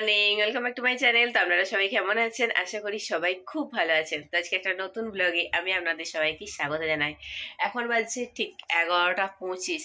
Morning, welcome back to my channel. তো আপনারা সবাই কেমন আছেন? আশা করি সবাই খুব ভালো আছেন। তো আজকে একটা নতুন ব্লগে আমি আপনাদের সবাইকে স্বাগত জানাই। এখন বাজছে ঠিক 11:25।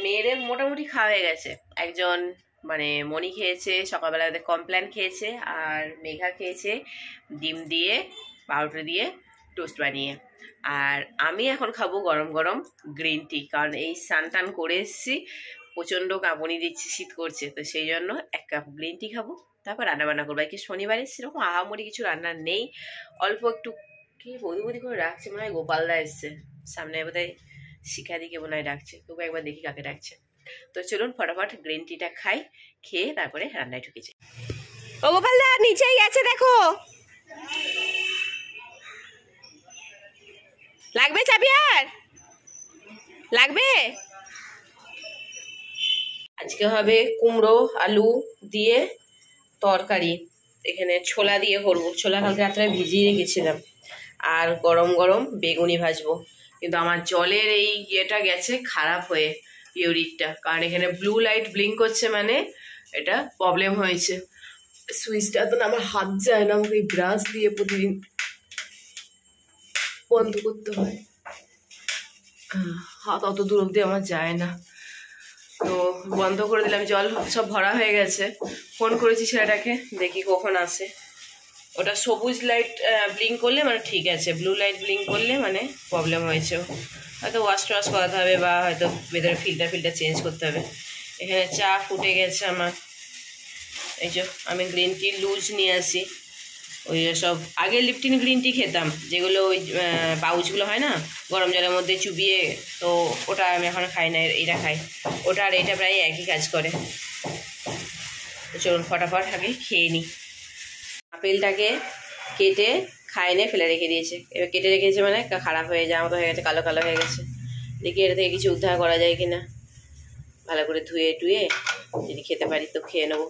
মেয়েদের মোটামুটি খাওয়া হয়ে গেছে। একজন মণি খেয়েছে, সকালবেলা ওদের কমপ্ল্যান খেয়েছে, আর মেঘা খেয়েছে ডিম দিয়ে পাউরুটি দিয়ে টোস্ট বানিয়ে। আর আমি এখন খাবো গরম গরম গ্রিন টি, কারণ এই স্নান টান করে এসেছি, প্রচণ্ড কাঁপুনি দিচ্ছে, শীত করছে, তো সেই জন্য এক কাপ গ্রিন টি খাবো, তারপর রান্নাবান্না করবো। কি শনিবারে সেরকম আহামরি কিছু রান্না নেই, অল্প একটু কি বৌদি করে রাখছে, মনে হয় গোপালদা এসছে সামনে, বোধহয় শিখা দিকে মনে হয় ডাকছে, তবু একবার দেখি কাকে ডাকছে। তো চলুন ফটাফট গ্রিন টিটা খাই, খেয়ে তারপরে রান্নায় ঢুকেছি। ও গোপালদা নিচেই গেছে, দেখো। লাগবে চাবি? আর লাগবে? আজকে হবে কুমড়ো আলু দিয়ে তরকারি, এখানে ছোলা দিয়ে করবো। ছোলা কালকে রাত্রে ভিজিয়ে রেখেছিলাম, আর গরম গরম বেগুনি ভাজবো। কিন্তু আমার জলের এই ইয়েটা গেছে খারাপ হয়ে, ইউরিকটা, কারণ এখানে ব্লু লাইট ব্লিঙ্ক করছে, মানে এটা প্রবলেম হয়েছে। সুইচটা তো আমার হাত যায় না, আমাকে এই ব্রাশ দিয়ে প্রতিদিন বন্ধ করতে হয়, হাত অত দূর অব্দি আমার যায় না, তো বন্ধ করে দিলাম। জল সব ভরা হয়ে গেছে। ফোন করেছি ছেলেটাকে, দেখি কখন আসে। ওটা সবুজ লাইট ব্লিঙ্ক করলে মানে ঠিক আছে, ব্লু লাইট ব্লিঙ্ক করলে মানে প্রবলেম হয়েছে, হয়তো ওয়াশ টোয়াশ করাতে হবে, বা হয়তো ভেতরে ফিল্টার চেঞ্জ করতে হবে। এখানে চা ফুটে গেছে আমার। এই যে আমি গ্রিন টি লুজ নিয়ে আসি, ওই সব আগে লিপটিন গ্রিন টি খেতাম, যেগুলো ওই পাউচগুলো হয় না গরম জলের মধ্যে চুবিয়ে, তো ওটা আমি এখন খাই না, এটা খাই। ওটা আর এটা প্রায় একই কাজ করে। চলুন ফটাফট আগে খেয়ে নিই। আপেলটাকে কেটে খাইনে ফেলে রেখে দিয়েছে, এবার কেটে রেখেছে মানে খারাপ হয়ে যাওয়ার মতো হয়ে গেছে, কালো কালো হয়ে গেছে। দেখি এটা থেকে কিছু উদ্ধার করা যায় কিনা, ভালো করে ধুয়ে টুয়ে যদি খেতে পারি তো খেয়ে নেবো।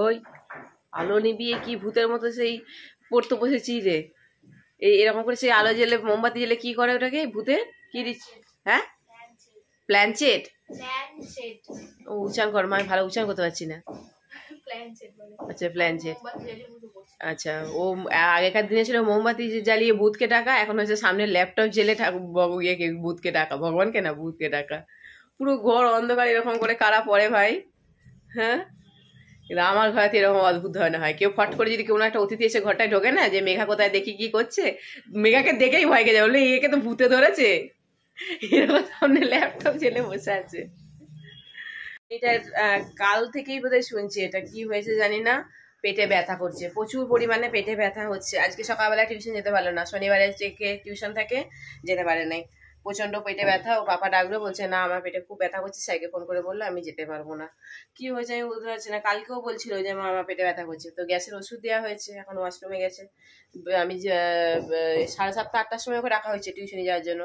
ওই আলো নিবিয়ে কি ভূতের মতো সেই পড়তে বসেছি রে, এরকম করে সেই আলো জ্বেলে মোমবাতি জ্বেলে কি করে ওটাকে ভূতে কি দিচ্ছে? হ্যাঁ, প্ল্যানচেট। ও উচ্চারণ কর, আমি ভালো উচ্চারণ করতে পারছি না। আচ্ছা প্ল্যানচেট, আচ্ছা। ও আগেকার দিনে ছিল মোমবাতি জ্বালিয়ে ভূতকে ডাকা, এখন হচ্ছে সামনে ল্যাপটপ জ্বেলে ইয়েকে ভূতকে ডাকা, ভগবানকে না ভূতকে ডাকা। পুরো ঘর অন্ধকার এরকম করে কারা পড়ে ভাই, হ্যাঁ। কিন্তু আমার ঘরে এরকম অদ্ভুত ধরনের হয়, কেউ ফট করে যদি কোনো একটা অতিথি এসে ঘরটায় ঢোকে না, যে মেঘা কোথায় দেখি কি করছে, মেঘাকে দেখেই ভয় কে যায়, বলে একে তো ভূতে ধরেছে, এরকম সামনে ল্যাপটপ জ্বেলে বসে আছে। এটা কাল থেকেই বোধহয় শুনছি, এটা কি হয়েছে জানি না, পেটে ব্যথা করছে, প্রচুর পরিমাণে পেটে ব্যথা হচ্ছে। আজকে সকালবেলা টিউশন যেতে পারলো না, শনিবারে থেকে টিউশন থাকে, যেতে পারে নাই, প্রচন্ড পেটে ব্যথা। ও পাপা ডাকলো, বলছে না আমার পেটে খুব ব্যথা করছে, স্যারকে ফোন করে বললো আমি যেতে পারবো না। কি হয়েছে আমি বুঝতে পারছি না। কালকেও বলছিল যে মা আমার পেটে ব্যথা করছে, তো গ্যাসের ওষুধ দেওয়া হয়েছে, এখন ওয়াশরুমে গেছে। আমি 7:30 8টার সময় ওকে রাখা হয়েছে টিউশনে যাওয়ার জন্য।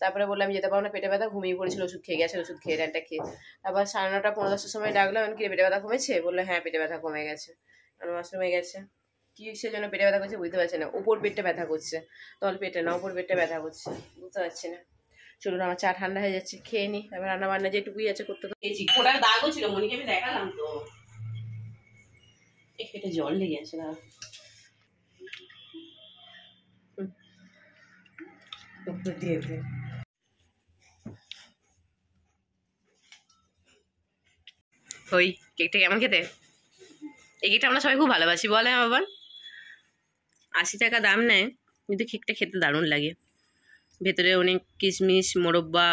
তারপরে বললাম যেতে পারবো না, পেটে ব্যথা, ঘুমিয়ে পড়েছিল ওষুধ খেয়ে, গ্যাসের ওষুধ খেয়ে, র্যানটা খেয়ে। তারপর 9:30 15:10 সময় ডাকলাম, আমি কি পেটে ব্যথা কমেছে? বললো হ্যাঁ পেটে ব্যথা কমে গেছে। ওয়াশরুমে গেছে। কি সেজন্য পেটে ব্যথা করছে বুঝতে পারছি না, উপর পেটটা ব্যথা করছে, তল পেটে না, উপর পেটটা ব্যথা করছে, বুঝতে পারছি না। চলুন আমার চা ঠান্ডা হয়ে যাচ্ছে, খেয়ে নি, তারপর রান্না বান্না যেটুকুই আছে করতে খেয়েছি। ফোটার দাগও ছিল, মনিকে আমি দেখালাম তো, পেটে জল লেগে আছে না। ওই কেকটা কেমন খেতে? এই কেকটা আমরা সবাই খুব ভালোবাসি, বলে বাবা। 80 টাকা দাম নেয়, কিন্তু কেকটা খেতে দারুণ লাগে। ভেতরে অনেক কিশমিশ, মোরব্বা,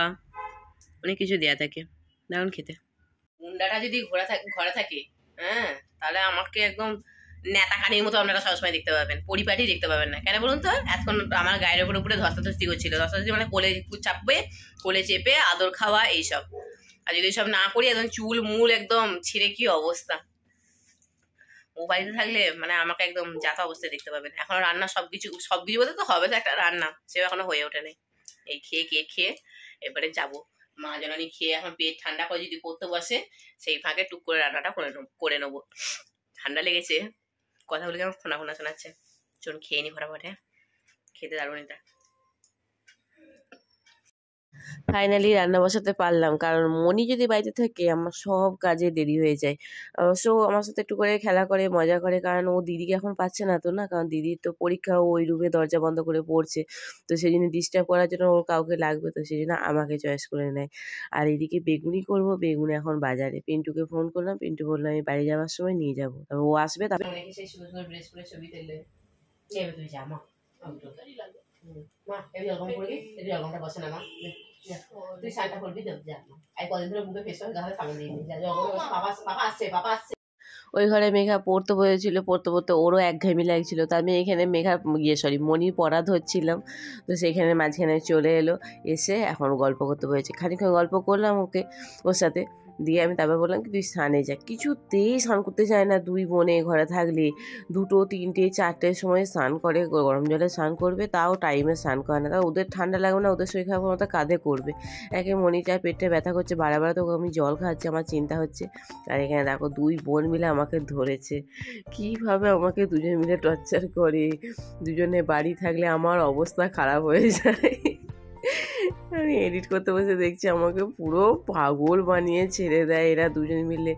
অনেক কিছু দেওয়া থাকে, দারুণ খেতে। মুন্ডাটা যদি ঘরে থাকে, হ্যাঁ, তাহলে আমাকে একদম নেতাকানির মতো আপনারা সবসময় দেখতে পাবেন, পরিপাটি দেখতে পাবেন না। কেন বলুন তো? এতক্ষণ আমার গায়ের উপরে উপরে ধস্তাধস্তি করছিল, ধস্তাধস্তি মানে কোলে চাপবে, কোলে চেপে আদর খাওয়া এইসব। আর যদি সব না করি, একদম চুল মূল একদম ছিঁড়ে কি অবস্থা। ও বাড়িতে থাকলে মানে আমাকে একদম যাতা অবস্থায় দেখতে পাবেন। এখন রান্না সবকিছু বলতে তো হবে তো একটা রান্না, সেও এখনো হয়ে ওঠে নেই। এই খেয়ে এবারে যাবো মা জননী খেয়ে, এখন পেট ঠান্ডা করে যদি পড়তে বসে, সেই ফাঁকে টুক করে রান্নাটা করে নেবো। ঠান্ডা লেগেছে, কথাগুলো কেমন খোনা খোনা শোনাচ্ছে। চলুন খেয়ে নি ফটাফট, হ্যাঁ, খেতে দারুণ এটা। ফাইনালি রান্না বসাতে পারলাম, কারণ মনি যদি বাড়িতে থাকে আমার সব কাজে দেরি হয়ে যায়। অবশ্য ও আমার সাথে একটু করে খেলা করে, মজা করে, কারণ ও দিদিকে এখন পাচ্ছে না তো, না কারণ দিদির তো পরীক্ষা, ও ওই রুমে দরজা বন্ধ করে পড়ছে, তো সেই জন্য ডিস্টার্ব করার জন্য ওর কাউকে লাগবে, তো সেই জন্য আমাকে চয়েস করে নেয়। আর এদিকে বেগুনি করব, বেগুনি এখন বাজারে। পিন্টুকে ফোন করলাম, পিন্টু বললো আমি বাড়ি যাওয়ার সময় নিয়ে যাবো, তবে ও আসবে তারপর সেই সুন্দর সুন্দর ড্রেস করে ছবি তুললে নেবে। তুই জামা মা এই রকম করবি, এই রকমটা বসে না মা, তুই শাড়িটা করবি তো, যা এই কদিন ধরে মুখে ফেস ওয়াশ গায়ে সামনে দিয়ে যা, বাবা বাবা আসছে, বাবা আসছে। ওই ঘরে মেঘা পড়তে বসেছিল, পড়তে পড়তে ওরও একঘেয়েমি লাগছিল, তো আমি এখানে মেঘা মনির পড়া ধরছিলাম, তো সেখানে মাঝখানে চলে এলো, এসে এখন গল্প করতে বসেছে। খানিকক্ষণ গল্প করলাম ওর সাথে, দিয়ে আমি তারপর বললাম কি তুই স্নানে যা। কিছুতেই স্নান করতে চায় না, দুই বোনে ঘরে থাকলে 2টো 3টে 4টের সময় স্নান করে, গরম জলে স্নান করবে, তাও টাইমে স্নান করে না, তাও ওদের ঠান্ডা লাগবে না, ওদের শরীর খারাপ মতো কাঁধে করবে। একে মনিটার পেটে ব্যথা করছে, বারবার তো আমি জল খাচ্ছি, আমার চিন্তা হচ্ছে। আর এখানে দেখো দুই বোন মিলে আমাকে ধরেছে, কীভাবে আমাকে দুজন মিলে টর্চার করে। দুজনে বাড়ি থাকলে আমার অবস্থা খারাপ হয়ে যায়। আমি এডিট করতে বসে দেখছি আমাকে পুরো পাগল বানিয়ে ছেড়ে দেয় এরা দুজন মিলে।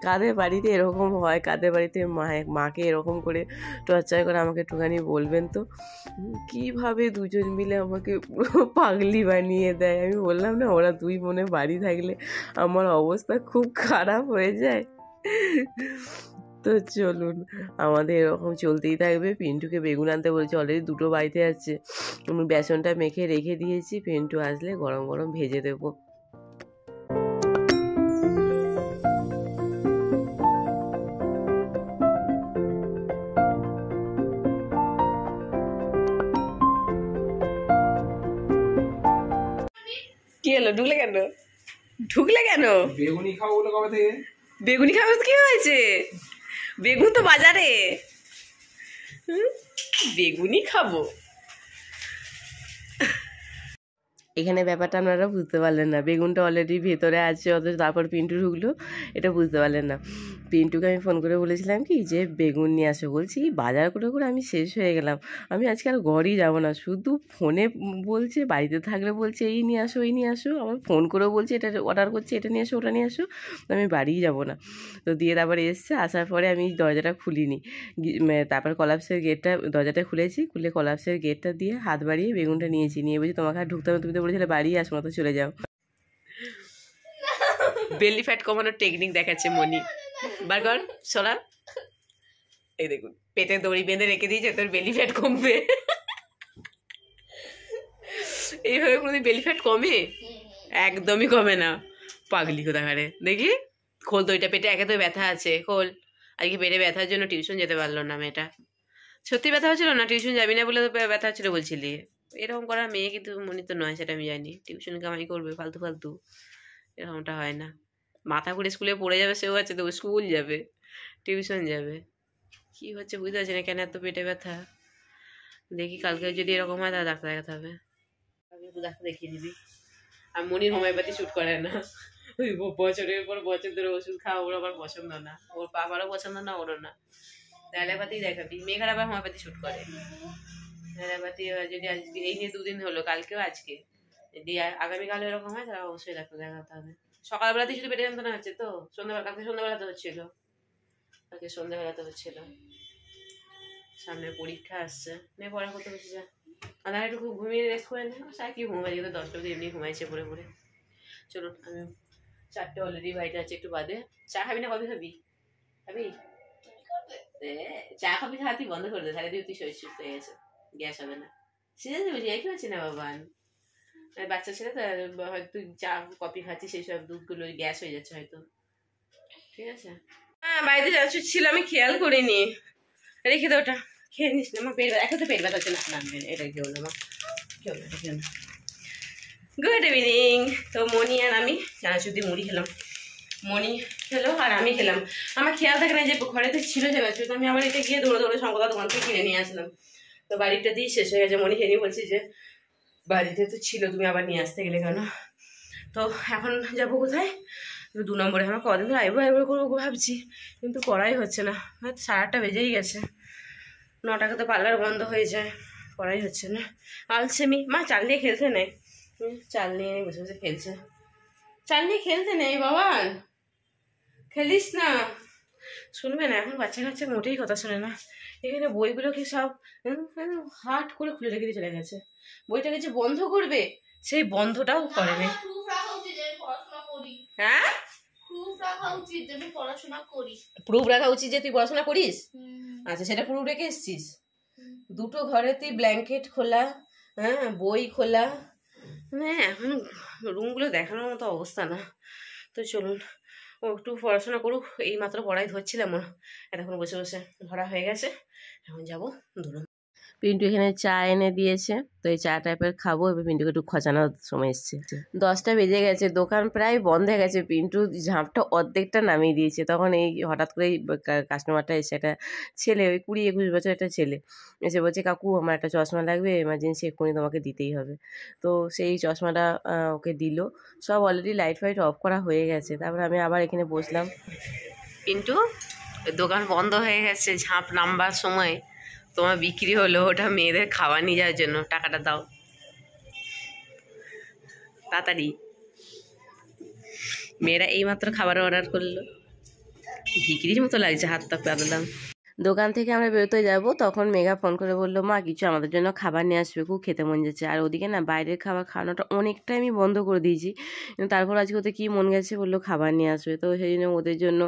কাদের বাড়িতে এরকম হয়, কাদের বাড়িতে মাকে এরকম করে টর্চার করে, আমাকে একটুখানি বলবেন তো কীভাবে দুজন মিলে আমাকে পুরো পাগলি বানিয়ে দেয়। আমি বললাম না, ওরা দুই বোনে বাড়ি থাকলে আমার অবস্থা খুব খারাপ হয়ে যায়। তো চলুন, আমাদের এরকম চলতেই থাকবে। পিন্টুকে বেগুন আনতে বলছি, অলরেডি 2টো বাড়িতে আছে, আমি বেসনটা মেখে রেখে দিয়েছি, পিন্টু আসলে গরম গরম ভেজে দেবো। কি হলো, ঢুকলে কেন? ঢুকলে কেন? বেগুনি খাবো বলে কবে থেকে? বেগুনি খাবে কি হয়েছে? বেগুন তো বাজারে, বেগুনি খাবো। এখানে ব্যাপারটা আপনারা বুঝতে পারলেন না, বেগুনটা অলরেডি ভেতরে আছে, অথচ তারপর পিন্টু ঢুকলো, এটা বুঝতে পারলেন না। পিন্টুকে আমি ফোন করে বলেছিলাম কি যে বেগুন নিয়ে আসো, বলছি বাজার করে করে আমি শেষ হয়ে গেলাম, আমি আজকে আর ঘরই যাবো না। শুধু ফোনে বলছে, বাড়িতে থাকলে বলছে এই নিয়ে আসো এই নিয়ে আসো, আমার ফোন করেও বলছে এটা অর্ডার করছে, এটা নিয়ে আসো ওটা নিয়ে আসো, আমি বাড়িই যাবো না। তো দিয়ে তারপরে এসছে, আসার পরে আমি দরজাটা খুলিনি, তারপর কলাপসের গেটটা, দরজাটা খুলেছি, খুলে কলাপসের গেটটা দিয়ে হাত বাড়িয়ে বেগুনটা নিয়েছি, নিয়ে বলছি তোমাকে আর ঢুকতে হবে, তুমি তো বলেছিলে বাড়ি আসো না, তো চলে যাও। বেলি ফ্যাট কমানোর টেকনিক দেখাচ্ছে মনি, বারবার সরা, এই দেখুন পেটে দড়ি বেঁধে রেখে দিয়েছে, তোর বেলি ফ্যাট কমবে। এইভাবে কোনোদিন বেলি ফ্যাট কমে? একদমই কমে না, পাগলি কোথাকারে। দেখি খোল দইটা, পেটে একে তো ব্যথা আছে, খোল। আজকে পেটে ব্যথার জন্য টিউশন যেতে পারলো না মেয়েটা। সত্যি ব্যথা হচ্ছিল না, টিউশন যাবি না বলে তো ব্যথা হচ্ছিল বলছিলি। এরকম করার মেয়ে কিন্তু মনি তো নয়, সেটা আমি জানি। টিউশন কামাই করবে ফালতু ফালতু, এরকমটা হয় না। মাথা ঘুরে স্কুলে পড়ে যাবে সেও আছে, তো স্কুল যাবে, টিউশন যাবে, কি হচ্ছে বুঝতে পারছি না, কেন এত পেটে ব্যথা। দেখি কালকে যদি এরকম হয় তাহলে ডাক্তার দেখাতে হবে, ডাক্তার দেখিয়ে দিবি। আর মনির হোমিওপ্যাথি শ্যুট করে না, ওই বছরের পর বছর ধরে ওষুধ খাওয়া ওর আবার পছন্দ না, ওর বাবারও পছন্দ না, ওরও না। অ্যালোপ্যাথি দেখাবি, মেঘার আবার হোমিওপ্যাথি শ্যুট করে। অ্যালোপ্যাথি যদি আজকে এই নিয়ে 2 দিন হলো, কালকেও আজকে, যদি আগামীকালও এরকম হয় তাহলে অবশ্যই ডাক্তার দেখাতে হবে। সকালবেলাতেই শুধু পেটে যন্ত্রণা হচ্ছে, তো সন্ধ্যাবেলা, কালকে সন্ধ্যাবেলাতে হচ্ছিল, কালকে সন্ধ্যাবেলাতে হচ্ছিল। সামনে পরীক্ষা আসছে, মেয়ে পড়া করতে বসে যা, আর একটু খুব ঘুমিয়ে রেস্ট করে নেই, সারা কি ঘুমাই, যেহেতু 10টা অবধি এমনি ঘুমাইছে পড়ে পড়ে। চলুন, আমি 4টে অলরেডি বাড়িতে আছে, একটু বাদে। চা খাবি না কবে খাবি? খাবি চা খাবি, খাওয়াতি বন্ধ করে দে, তাহলে তুই শরীর সুস্থ হয়ে গেছে, গ্যাস হবে না। সিরিয়াসলি বলছি, একই হচ্ছে না বাবা, বাচ্চা ছেলে তো, হয়তো তুই চা কফি খাচ্ছিস, সেই সব দুধগুলো গ্যাস হয়ে যাচ্ছে হয়তো, ঠিক আছে। হ্যাঁ বাড়িতে যাচ্ছি ছিল, আমি খেয়াল করিনি, রেখে দে ওটা, খেয়ে নিস না। আমার পেট ব্যথা, এখন তো পেট ব্যথা হচ্ছে না, এটা কেউ না, কেউ না, কেউ না। Good evening. তো মনি আর আমি চানাচুর দিয়ে মুড়ি খেলাম, মনি খেলো আর আমি খেলাম। আমার খেয়াল থাকে না যে ঘরেতে ছিল চানাচুর, তো আমি আবার এটা গিয়ে দৌড়ে দৌড়ে শঙ্করদা দোকান থেকে কিনে নিয়ে আসলাম। তো বাড়িটা দিয়ে শেষ হয়ে গেছে, মনি খেয়ে বলছি যে বাড়িতে তো ছিল, তুমি আবার নিয়ে আসতে গেলে কেন? তো এখন যাবো কোথায়? 2 নম্বরে, আমার কদিন ধরে আইবো করবো ভাবছি, কিন্তু করাই হচ্ছে না, হয়তো 8:30 বেজেই গেছে। 9টাকে তো পার্লার বন্ধ হয়ে যায়, করাই হচ্ছে না। আলসেমি, মা চাল দিয়ে খেলতে নেই, চাল নিয়ে বসে বসে খেলছে। চাল নিয়ে খেলতে নেই বাবা, খেলিস না, শুনবে না এখন, বাচ্চা কাচ্চা মোটেই কথা শোনে না। এখানে বইগুলোকে সব হাট করে খুলে রেখে দিয়ে চলে গেছে। বইটাকে যে বন্ধ করবে সেই বন্ধটাও করেনি। হ্যাঁ, প্রুফ রাখা উচিত যে তুই পড়াশোনা করিস। আচ্ছা, সেটা প্রুফ রেখে এসছিস? দুটো ঘরেতেই ব্ল্যাঙ্কেট খোলা, হ্যাঁ, বই খোলা, মানে এখন রুমগুলো দেখানোর মতো অবস্থা না। তো চলুন, ও একটু পড়াশোনা করুক, এই মাত্র পড়াই ধরছিলাম, এতক্ষণ বসে বসে ধরা হয়ে গেছে, এখন যাবো ধরুন। পিন্টু এখানে চা এনে দিয়েছে, তো এই চা টাইপের খাবো। এবার পিন্টুকে একটু খচানোর সময় এসছে। 10টা বেজে গেছে, দোকান প্রায় বন্ধ হয়ে গেছে। পিন্টু ঝাঁপটা অর্ধেকটা নামিয়ে দিয়েছে। তখন এই হঠাৎ করেই কাস্টমারটা এসে, একটা ছেলে, ওই 20-21 বছর একটা ছেলে এসে বলছে, কাকু আমার একটা চশমা লাগবে, এমার্জেন্সি এক্ষুনি তোমাকে দিতেই হবে। তো সেই চশমাটা ওকে দিল। সব অলরেডি লাইট ফাইট অফ করা হয়ে গেছে। তারপর আমি আবার এখানে বসলাম। পিন্টু, দোকান বন্ধ হয়ে গেছে, ঝাঁপ নামবার সময় তোমার বিক্রি হলো, ওটা মেয়েদের খাবার নিয়ে যাওয়ার জন্য, টাকাটা দাও তাড়াতাড়ি। মেয়েরা এইমাত্র খাবার অর্ডার করলো, বিক্রির মতো লাগছে, হাতটা পাতলাম। দোকান থেকে আমরা বেরোতে যাব, তখন মেঘা ফোন করে বললো, মা কিছু আমাদের জন্য খাবার নিয়ে আসবে, খুব খেতে মন যাচ্ছে। আর ওদিকে না বাইরের খাবার খাওয়ানোটা অনেকটাই আমি বন্ধ করে দিয়েছি, কিন্তু তারপর আজকে ওদের কী মন গেছে, বললো খাবার নিয়ে আসবে। তো সেই জন্য ওদের জন্য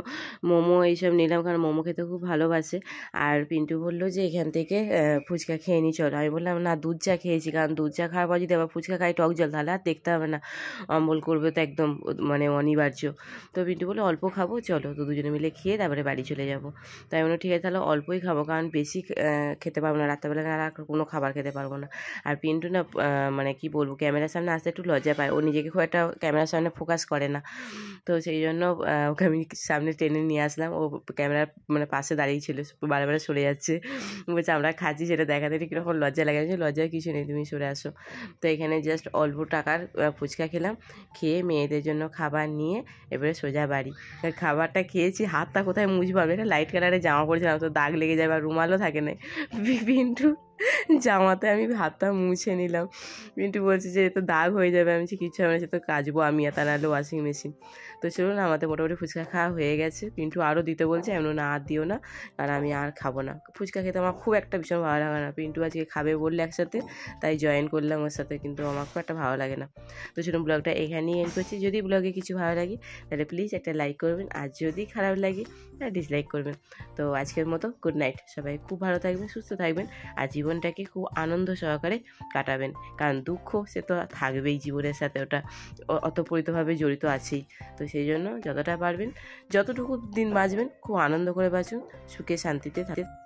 মোমো এইসব নিলাম, কারণ মোমো খেতে খুব ভালোবাসে। আর পিন্টু বললো যে এখান থেকে ফুচকা খেয়ে নি চলো। আমি বললাম না, দুধ চা খেয়েছি, কারণ দুধ চা খাওয়ার পর যদি আবার ফুচকা খাই টক জল, তাহলে আর দেখতে হবে না, অম্বল করবে তো একদম, মানে অনিবার্য। তো পিন্টু বললো অল্প খাবো, চলো। তো দুজনে মিলে খেয়ে তারপরে বাড়ি চলে যাবো। তাই বললো ঠিক আছে, তাহলে অল্পই খাবো, কারণ বেশি খেতে পারবো না, রাত্রেবেলা আর কোনো খাবার খেতে পারবো না। আর পিন্টু না মানে কি বলবো, ক্যামেরার সামনে আসতে একটু লজ্জা পায়, ও নিজেকে খুব একটা ক্যামেরার সামনে ফোকাস করে না। তো সেই জন্য ওকে আমি সামনে টেনে নিয়ে আসলাম। ও ক্যামেরার মানে পাশে দাঁড়িয়ে ছিল, বারে বারে সরে যাচ্ছে, বলছে আমরা খাচ্ছি সেটা দেখাতে কীরকম লজ্জা লাগে। লজ্জার কিছু নেই, তুমি সরে আসো। তো এখানে জাস্ট অল্প টাকার ফুচকা খেলাম, খেয়ে মেয়েদের জন্য খাবার নিয়ে এবারে সোজা বাড়ি। খাবারটা খেয়েছি, হাতটা কোথায় মুছবো, আমি একটা লাইট কালারের জামা পরেছিলাম, তো দাগ লেগে যাবে, আর রুমালও থাকে না। পিন্টু জামাতে আমি হাতটা মুছে নিলাম। পিন্টু বলছে যে তো দাগ হয়ে যাবে, আমি কিছু হবে না, সে তো কাচবো আমি, আর তা নাহলে ওয়াশিং মেশিন। তো চলুন, আমাদের মোটামুটি ফুচকা খাওয়া হয়ে গেছে। পিন্টু আরও দিতে বলছে, এমন না আর দিও না, কারণ আমি আর খাবো না। ফুচকা খেতে আমার খুব একটা ভীষণ ভালো লাগে না। পিন্টু আজকে খাবে বললে একসাথে, তাই জয়েন করলাম ওর সাথে, কিন্তু আমার খুব একটা ভালো লাগে না। তো চলুন, ব্লগটা এখানেই এন্ড করছি। যদি ব্লগে কিছু ভালো লাগে তাহলে প্লিজ একটা লাইক করবেন, আর যদি খারাপ লাগে তাহলে ডিসলাইক করবেন। তো আজকের মতো গুড নাইট, সবাই খুব ভালো থাকবেন, সুস্থ থাকবেন, আর জীবনটাকে খুব আনন্দ সহকারে কাটাবেন, কারণ দুঃখ সে তো থাকবেই জীবনের সাথে, ওটা অতপ্রতভাবে জড়িত আছেই। তো সেই জন্য যতটা পারবেন, যতটুকু দিন বাঁচবেন, খুব আনন্দ করে বাঁচুন, সুখে শান্তিতে থাকতে।